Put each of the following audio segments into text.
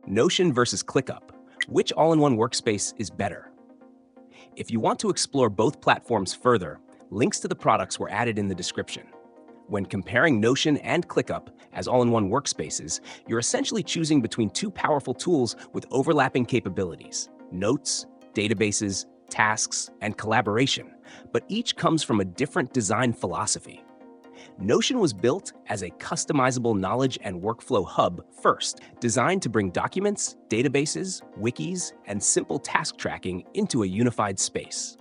Notion versus ClickUp. Which all-in-one workspace is better? If you want to explore both platforms further, links to the products were added in the description. When comparing Notion and ClickUp as all-in-one workspaces, you're essentially choosing between two powerful tools with overlapping capabilities: notes, databases, tasks, and collaboration, but each comes from a different design philosophy. Notion was built as a customizable knowledge and workflow hub first, designed to bring documents, databases, wikis, and simple task tracking into a unified space.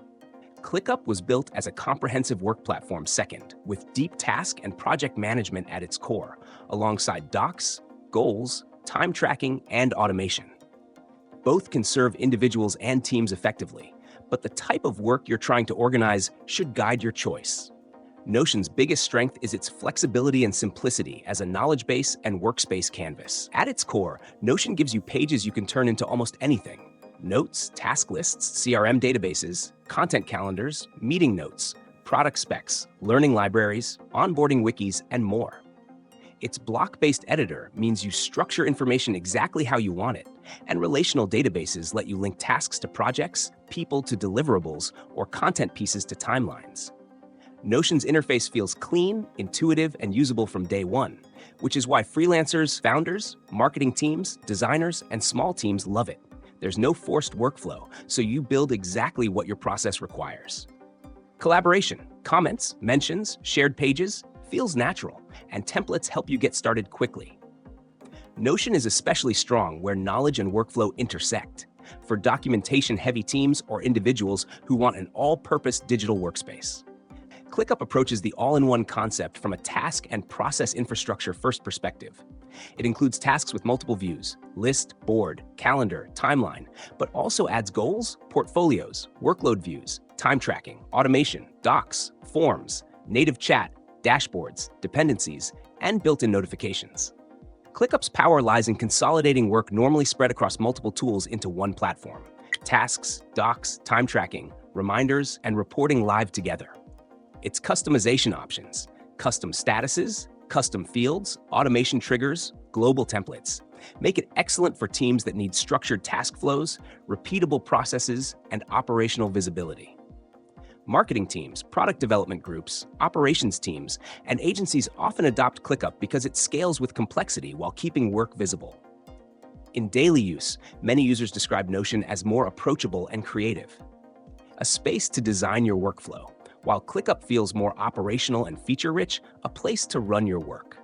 ClickUp was built as a comprehensive work platform second, with deep task and project management at its core, alongside docs, goals, time tracking, and automation. Both can serve individuals and teams effectively, but the type of work you're trying to organize should guide your choice. Notion's biggest strength is its flexibility and simplicity as a knowledge base and workspace canvas. At its core, Notion gives you pages you can turn into almost anything: notes, task lists, CRM databases, content calendars, meeting notes, product specs, learning libraries, onboarding wikis, and more. Its block-based editor means you structure information exactly how you want it, and relational databases let you link tasks to projects, people to deliverables, or content pieces to timelines. Notion's interface feels clean, intuitive, and usable from day one, which is why freelancers, founders, marketing teams, designers, and small teams love it. There's no forced workflow, so you build exactly what your process requires. Collaboration, comments, mentions, shared pages, feels natural, and templates help you get started quickly. Notion is especially strong where knowledge and workflow intersect, for documentation-heavy teams or individuals who want an all-purpose digital workspace. ClickUp approaches the all-in-one concept from a task and process infrastructure first perspective. It includes tasks with multiple views: list, board, calendar, timeline, but also adds goals, portfolios, workload views, time tracking, automation, docs, forms, native chat, dashboards, dependencies, and built-in notifications. ClickUp's power lies in consolidating work normally spread across multiple tools into one platform: tasks, docs, time tracking, reminders, and reporting live together. Its customization options, custom statuses, custom fields, automation triggers, global templates, make it excellent for teams that need structured task flows, repeatable processes, and operational visibility. Marketing teams, product development groups, operations teams, and agencies often adopt ClickUp because it scales with complexity while keeping work visible. In daily use, many users describe Notion as more approachable and creative, a space to design your workflow, while ClickUp feels more operational and feature-rich, a place to run your work.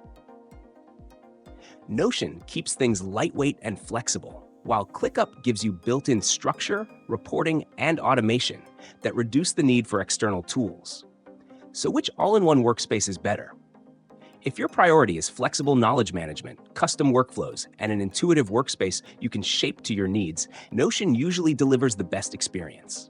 Notion keeps things lightweight and flexible, while ClickUp gives you built-in structure, reporting, and automation that reduce the need for external tools. So which all-in-one workspace is better? If your priority is flexible knowledge management, custom workflows, and an intuitive workspace you can shape to your needs, Notion usually delivers the best experience.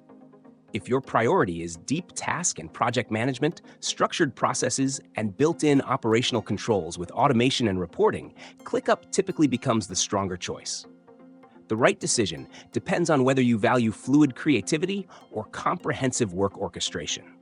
If your priority is deep task and project management, structured processes, and built-in operational controls with automation and reporting, ClickUp typically becomes the stronger choice. The right decision depends on whether you value fluid creativity or comprehensive work orchestration.